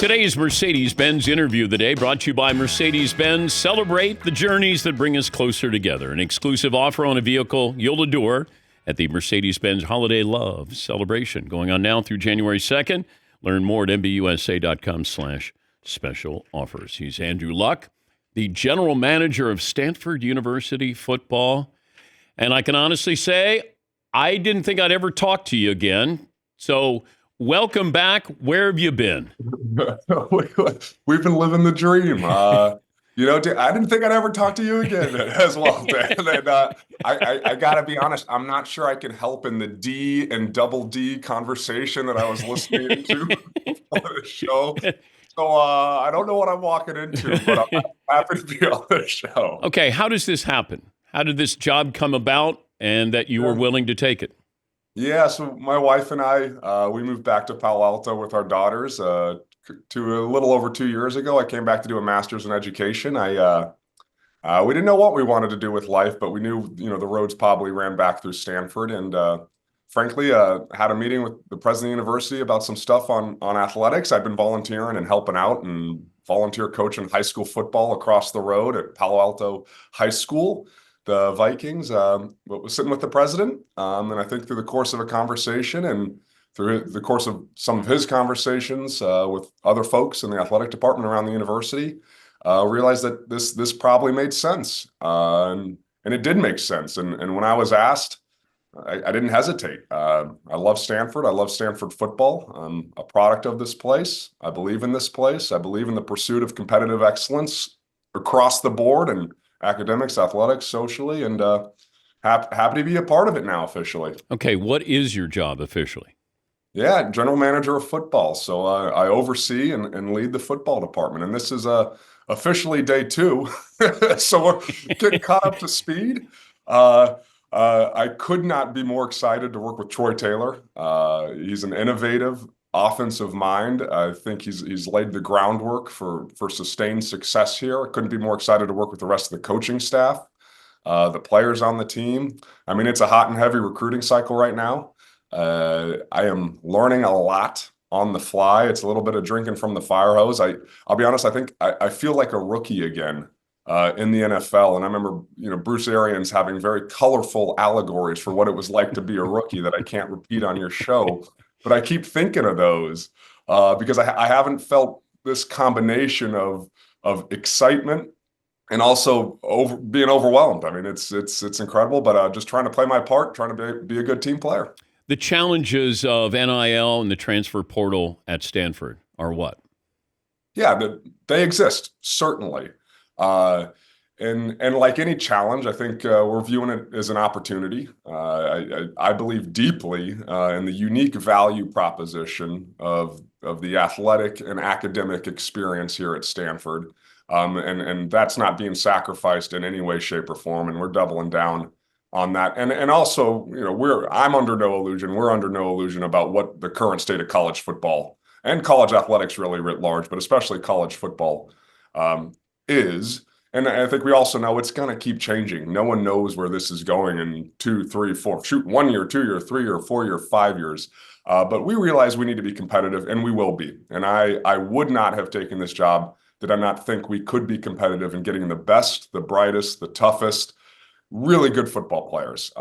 Today's Mercedes-Benz interview of the day brought to you by Mercedes-Benz. Celebrate the journeys that bring us closer together. An exclusive offer on a vehicle you'll adore at the Mercedes-Benz Holiday Love Celebration going on now through January 2nd. Learn more at mbusa.com/special offers. He's Andrew Luck, the general manager of Stanford University football. And I can honestly say, I didn't think I'd ever talk to you again. So welcome back. Where have you been? We've been living the dream. I didn't think I'd ever talk to you again as well, Dan. And I got to be honest, I'm not sure I can help in the D and double D conversation that I was listening to on the show. So I don't know what I'm walking into, but I'm happy to be on the show. Okay, how does this happen? How did this job come about and that you were willing to take it? Yeah, so my wife and I, we moved back to Palo Alto with our daughters to a little over 2 years ago. I came back to do a master's in education. We didn't know what we wanted to do with life, but we knew, the roads probably ran back through Stanford. And frankly, had a meeting with the president of the university about some stuff on athletics. I've been volunteering and helping out and volunteer coaching high school football across the road at Palo Alto High School. The Vikings, was sitting with the president, and I think through the course of a conversation and through the course of some of his conversations with other folks in the athletic department around the university, realized that this probably made sense, and it did make sense. And when I was asked, I didn't hesitate. I love Stanford. I love Stanford football. I'm a product of this place. I believe in this place. I believe in the pursuit of competitive excellence across the board and academics, athletics, socially, and happy to be a part of it now officially. Okay, what is your job officially? Yeah, general manager of football. So I oversee and lead the football department, and this is officially day 2. So we're getting caught up to speed. I could not be more excited to work with Troy Taylor. He's an innovative offensive mind. I think he's laid the groundwork for sustained success here. I couldn't be more excited to work with the rest of the coaching staff, the players on the team. I mean, it's a hot and heavy recruiting cycle right now. I am learning a lot on the fly. It's a little bit of drinking from the fire hose. I'll be honest, I think I feel like a rookie again in the NFL. And I remember, Bruce Arians having very colorful allegories for what it was like to be a rookie that I can't repeat on your show. But I keep thinking of those because I haven't felt this combination of excitement and also being overwhelmed. I mean, it's incredible, but just trying to play my part, trying to be a good team player. The challenges of NIL and the transfer portal at Stanford are what? Yeah, they exist, certainly. And like any challenge, I think we're viewing it as an opportunity. I believe deeply in the unique value proposition of the athletic and academic experience here at Stanford. And that's not being sacrificed in any way, shape, or form. And we're doubling down on that. And also, I'm under no illusion. We're under no illusion about what the current state of college football and college athletics really writ large, but especially college football is. And I think we also know it's going to keep changing. No one knows where this is going in 2, 3, 4, 1 year, 2 year, 3 year, 4 year, 5 years. But we realize we need to be competitive, and we will be. And I would not have taken this job did I not think we could be competitive in getting the best, the brightest, the toughest, really good football players.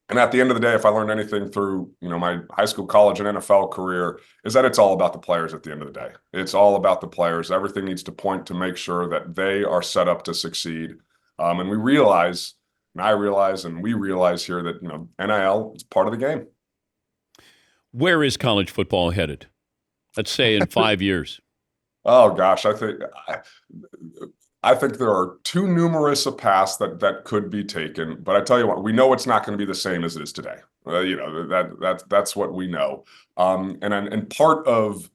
And at the end of the day, if I learned anything through, my high school, college, and NFL career, is that it's all about the players at the end of the day. It's all about the players. Everything needs to point to make sure that they are set up to succeed. And we realize, and I realize, and we realize here that, NIL is part of the game. Where is college football headed? Let's say in 5 years. Oh, gosh, I think there are too numerous a paths that could be taken, but I tell you what, we know it's not going to be the same as it is today. That's what we know. And part of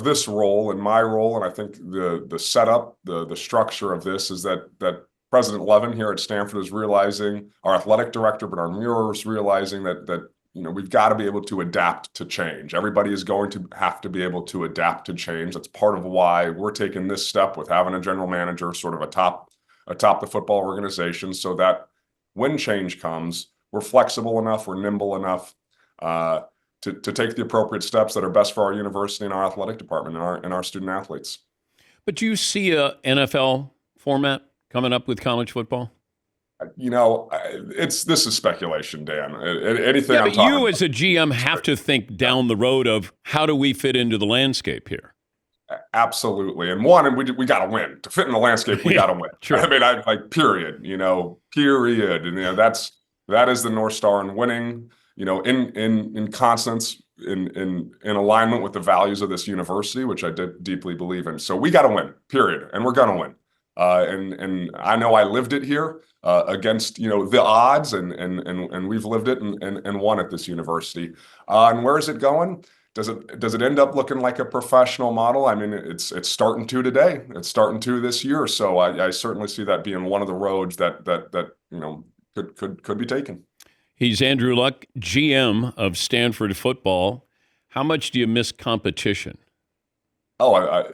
this role and my role, and I think the setup, the structure of this is that President Levin here at Stanford is realizing, our athletic director Bernard Muir is realizing that we've got to be able to adapt to change. Everybody is going to have to be able to adapt to change. That's part of why we're taking this step with having a general manager sort of atop the football organization, so that when change comes, we're flexible enough, we're nimble enough to take the appropriate steps that are best for our university and our athletic department and our student athletes. But do you see a NFL format coming up with college football? This is speculation, Dan. Anything Yeah, I'm but talking you about, as a GM have to think down the road of how do we fit into the landscape here? absolutely. And we got to win. To fit in the landscape, we got to win. True. I mean, I like period. Period. And that is the North Star in winning. In consonance, in alignment with the values of this university, which I deeply believe in. So we got to win. Period. And we're gonna win. And I know I lived it here against the odds, and we've lived it and won at this university. And where is it going? Does it end up looking like a professional model? I mean, it's starting to today. It's starting to this year. So I certainly see that being one of the roads that could be taken. He's Andrew Luck, GM of Stanford football. How much do you miss competition? Oh,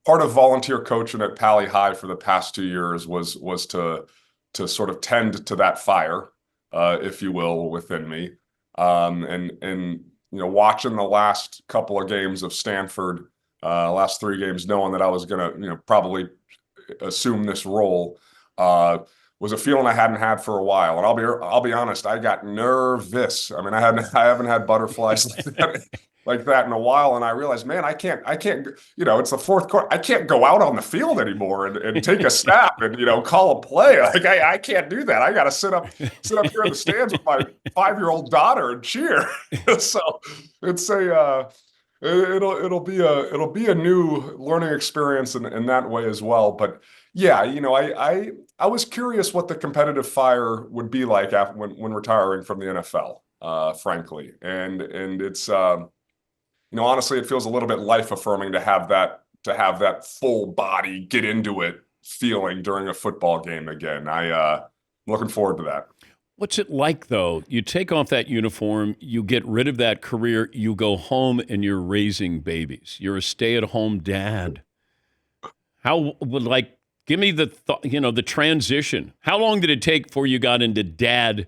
part of volunteer coaching at Pally High for the past 2 years was to sort of tend to that fire, if you will, within me, and watching the last couple of games of Stanford, last 3 games, knowing that I was going to probably assume this role, was a feeling I hadn't had for a while. And I'll be honest, I got nervous. I mean, I haven't had butterflies like that in a while. And I realized, man, I can't, it's the fourth quarter. I can't go out on the field anymore and take a snap and, call a play. Like I can't do that. I got to sit up here in the stands with my 5-year-old daughter and cheer. So it's it'll be a new learning experience in that way as well. But yeah, I was curious what the competitive fire would be like when retiring from the NFL, frankly. And it's honestly, it feels a little bit life affirming to have that full body get into it feeling during a football game again. I'm looking forward to that. What's it like, though? You take off that uniform, you get rid of that career, you go home and you're raising babies. You're a stay-at-home dad. Give me the transition. How long did it take before you got into dad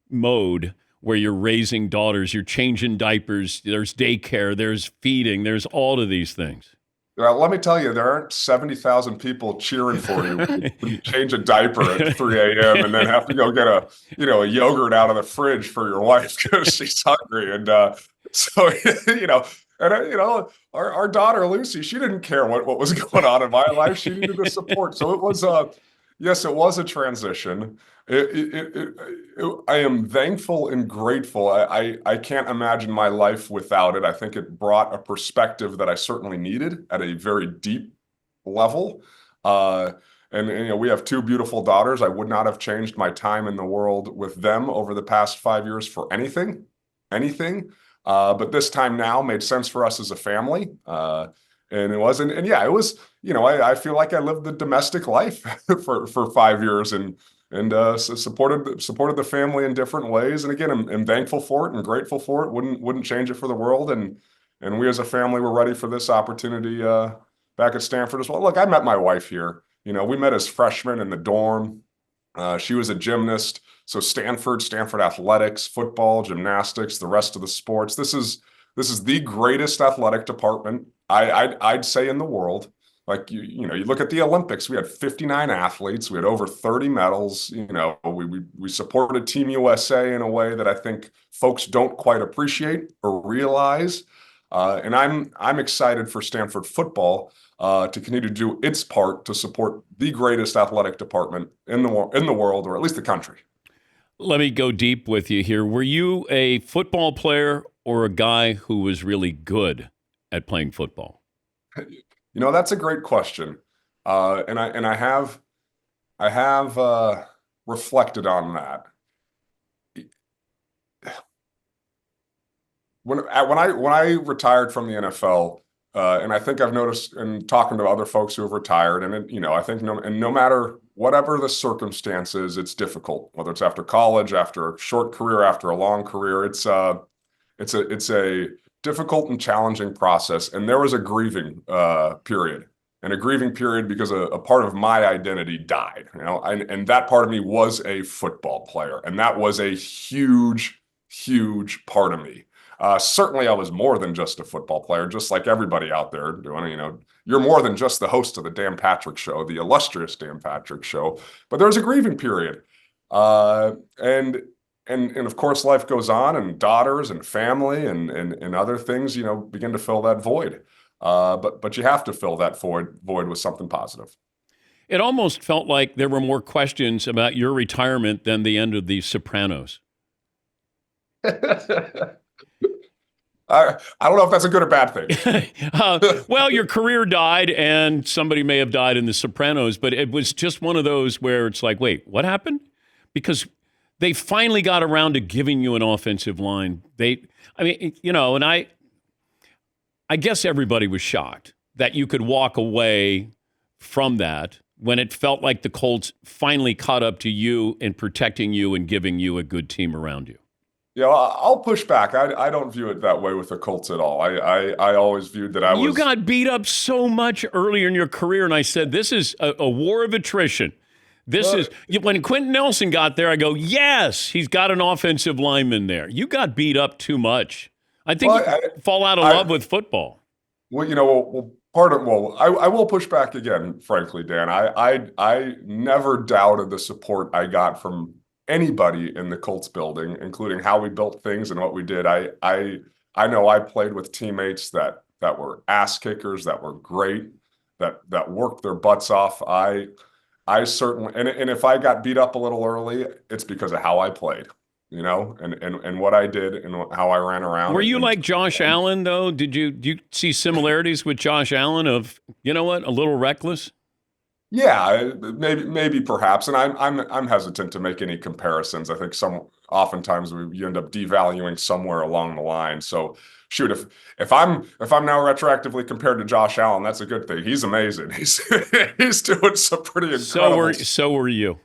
mode where you're raising daughters, you're changing diapers, there's daycare, there's feeding, there's all of these things? Let me tell you, there aren't 70,000 people cheering for you when you change a diaper at 3 a.m. and then have to go get a yogurt out of the fridge for your wife because she's hungry. And our daughter Lucy, she didn't care what was going on in my life. She needed the support. So it was yes, it was a transition. I am thankful and grateful. I can't imagine my life without it. I think it brought a perspective that I certainly needed at a very deep level. And we have 2 beautiful daughters. I would not have changed my time in the world with them over the past 5 years for anything. But this time now made sense for us as a family. And it wasn't, and yeah, it was, I feel like I lived the domestic life for 5 years and supported the family in different ways. And again, I'm thankful for it and grateful for it. Wouldn't change it for the world. And we as a family were ready for this opportunity back at Stanford as well. Look, I met my wife here. We met as freshmen in the dorm. She was a gymnast. So Stanford athletics, football, gymnastics, the rest of the sports. This is the greatest athletic department I'd say in the world. Like you look at the Olympics, we had 59 athletes, we had over 30 medals. We supported Team USA in a way that I think folks don't quite appreciate or realize. And I'm excited for Stanford football to continue to do its part to support the greatest athletic department in the world, or at least the country. Let me go deep with you here. Were you a football player or a guy who was really good at playing football? That's a great question. And I have reflected on that. When I retired from the NFL, and I think I've noticed in talking to other folks who have retired, and I think no matter whatever the circumstances, it's difficult. Whether it's after college, after a short career, after a long career, it's a difficult and challenging process. And there was a grieving period, because a part of my identity died. And that part of me was a football player, and that was a huge huge part of me. Certainly I was more than just a football player, just like everybody out there doing, you're more than just the host of the Dan Patrick Show, the illustrious Dan Patrick Show. But there's a grieving period. And of course life goes on, and daughters and family and other things, begin to fill that void. But you have to fill that void with something positive. It almost felt like there were more questions about your retirement than the end of The Sopranos. I don't know if that's a good or bad thing. Well, your career died, and somebody may have died in The Sopranos, but it was just one of those where it's like, wait, what happened? Because they finally got around to giving you an offensive line. And I guess everybody was shocked that you could walk away from that when it felt like the Colts finally caught up to you in protecting you and giving you a good team around you. Yeah, I'll push back. I don't view it that way with the Colts at all. I always viewed that You got beat up so much earlier in your career, and I said, this is a war of attrition. When Quentin Nelson got there, I go, yes, he's got an offensive lineman there. You got beat up too much. I think you fall out of love with football. Well, I will push back again, frankly, Dan. I never doubted the support I got from anybody in the Colts building, including how we built things and what we did. I know I played with teammates that were ass kickers, that were great, that worked their butts off. I certainly, and if I got beat up a little early, it's because of how I played, and what I did and how I ran around. Were you like Josh Allen, though? Do you see similarities with Josh Allen of, a little reckless? Yeah, maybe perhaps, and I'm hesitant to make any comparisons. I think oftentimes you end up devaluing somewhere along the line. So shoot, if I'm now retroactively compared to Josh Allen, that's a good thing. He's amazing. He's doing some pretty incredible. So were you.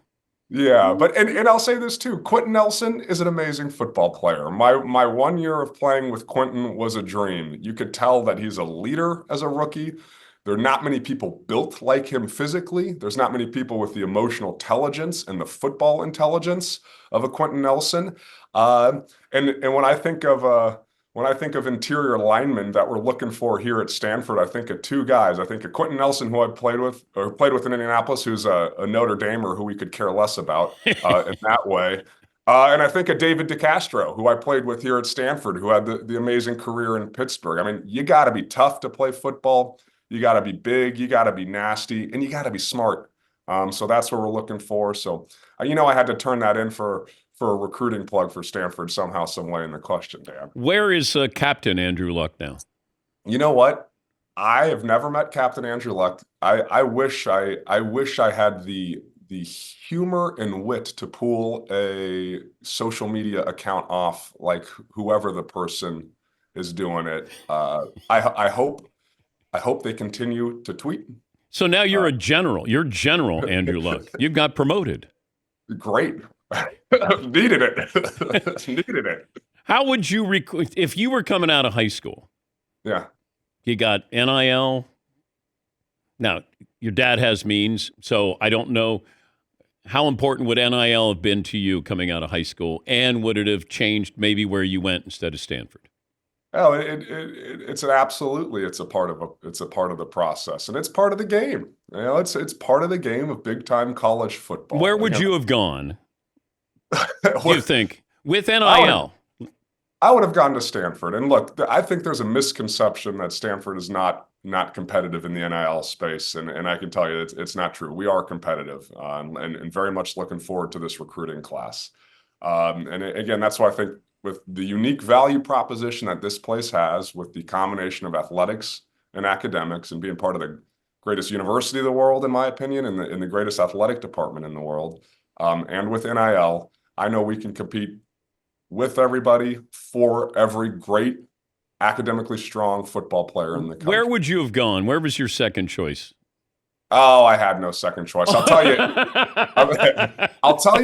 Yeah, but and I'll say this too. Quentin Nelson is an amazing football player. My 1 year of playing with Quentin was a dream. You could tell that he's a leader as a rookie. There are not many people built like him physically. There's not many people with the emotional intelligence and the football intelligence of a Quentin Nelson. And when I think of interior linemen that we're looking for here at Stanford, I think of two guys. I think of Quentin Nelson, who I played with in Indianapolis, who's a Notre Damer who we could care less about in that way. And I think of David DeCastro, who I played with here at Stanford, who had the amazing career in Pittsburgh. I mean, you got to be tough to play football. You got to be big, you got to be nasty, and you got to be smart. So that's what we're looking for. So, I had to turn that in for a recruiting plug for Stanford somehow, some way in the question, Dan. Where is Captain Andrew Luck now? You know what? I have never met Captain Andrew Luck. I wish I had the humor and wit to pull a social media account off like whoever the person is doing it. I hope they continue to tweet. So now you're a general. You're General Andrew Luck. You got promoted. Great. Needed it. Needed it. How would you if you were coming out of high school? Yeah. You got NIL. Now, your dad has means, so I don't know how important would NIL have been to you coming out of high school, and would it have changed maybe where you went instead of Stanford? Oh, it's a part of the process, and it's part of the game. It's part of the game of big time college football. Where would you have gone? You think with NIL? I would have gone to Stanford. And look, I think there's a misconception that Stanford is not competitive in the NIL space, and I can tell you it's not true. We are competitive, and very much looking forward to this recruiting class. And again, that's why I think, with the unique value proposition that this place has, with the combination of athletics and academics, and being part of the greatest university in the world, in my opinion, and in the greatest athletic department in the world, and with NIL, I know we can compete with everybody for every great academically strong football player in the country. Where would you have gone? Where was your second choice? Oh, I had no second choice. I'll tell you. I'll tell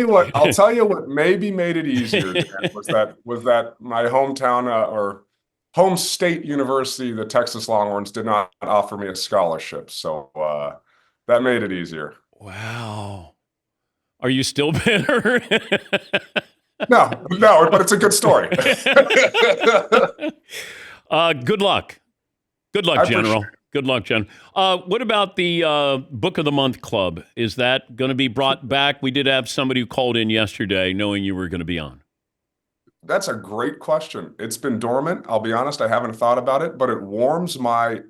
you what maybe made it easier, Dan, was that my hometown or home state university, the Texas Longhorns, did not offer me a scholarship, so that made it easier. Wow. Are you still bitter? No, but it's a good story. Good luck. Good luck, I General. appreciate Good luck, General. What about the Book of the Month Club? Is that going to be brought back? We did have somebody who called in yesterday knowing you were going to be on. That's a great question. It's been dormant. I'll be honest, I haven't thought about it, but it warms my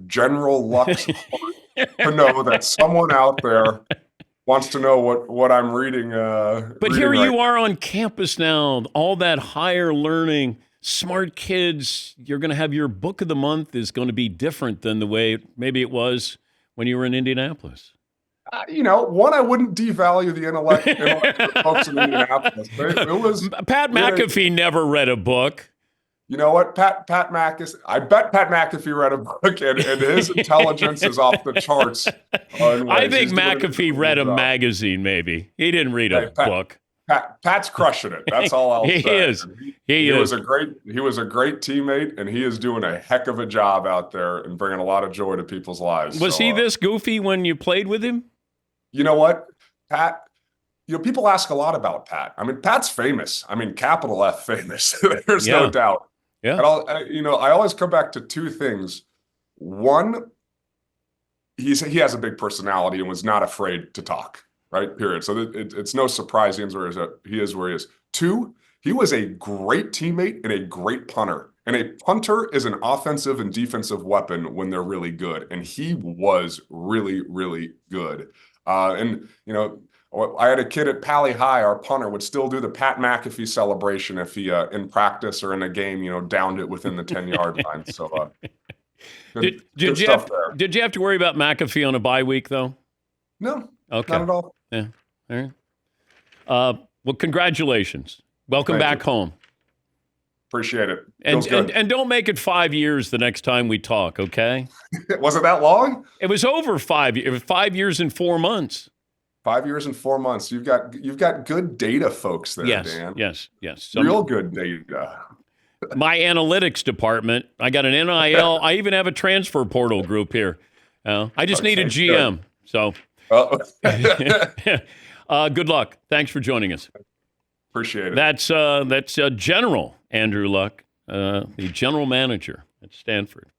General Luck's heart to know that someone out there wants to know what I'm reading. But here you are on campus now, all that higher learning, smart kids. You're going to have your book of the month is going to be different than the way maybe it was when you were in Indianapolis. One, I wouldn't devalue the intellect of folks in Indianapolis. It was Pat McAfee never read a book. You know what, Pat McAfee? I bet Pat McAfee read a book, and his intelligence is off the charts. I think McAfee read a magazine. Maybe he didn't read a book. Pat's crushing it. That's all I'll say. He is. He was a great teammate, and he is doing a heck of a job out there and bringing a lot of joy to people's lives. Was he this goofy when you played with him? You know what, Pat? People ask a lot about Pat. I mean, Pat's famous. I mean, capital F famous. There's no doubt. Yeah. And I always come back to two things. One, he has a big personality and was not afraid to talk. Right. Period. So it's no surprise he is where he is. Two, he was a great teammate and a great punter. And a punter is an offensive and defensive weapon when they're really good. And he was really, really good. I had a kid at Pally High, our punter, would still do the Pat McAfee celebration if he, in practice or in a game, downed it within the 10-yard line. So, did you have to worry about McAfee on a bye week, though? No, okay, not at all. Yeah, all right. Well, congratulations. Welcome back home. Appreciate it. And don't make it 5 years the next time we talk, okay? Was it that long? It was over 5 years. It was 5 years and 4 months. 5 years and 4 months. You've got good data, folks. There, Dan. Yes. Real good data. My analytics department. I got an NIL. I even have a transfer portal group here. I just need a GM. Good. So, good luck. Thanks for joining us. Appreciate it. That's General Andrew Luck, the general manager at Stanford.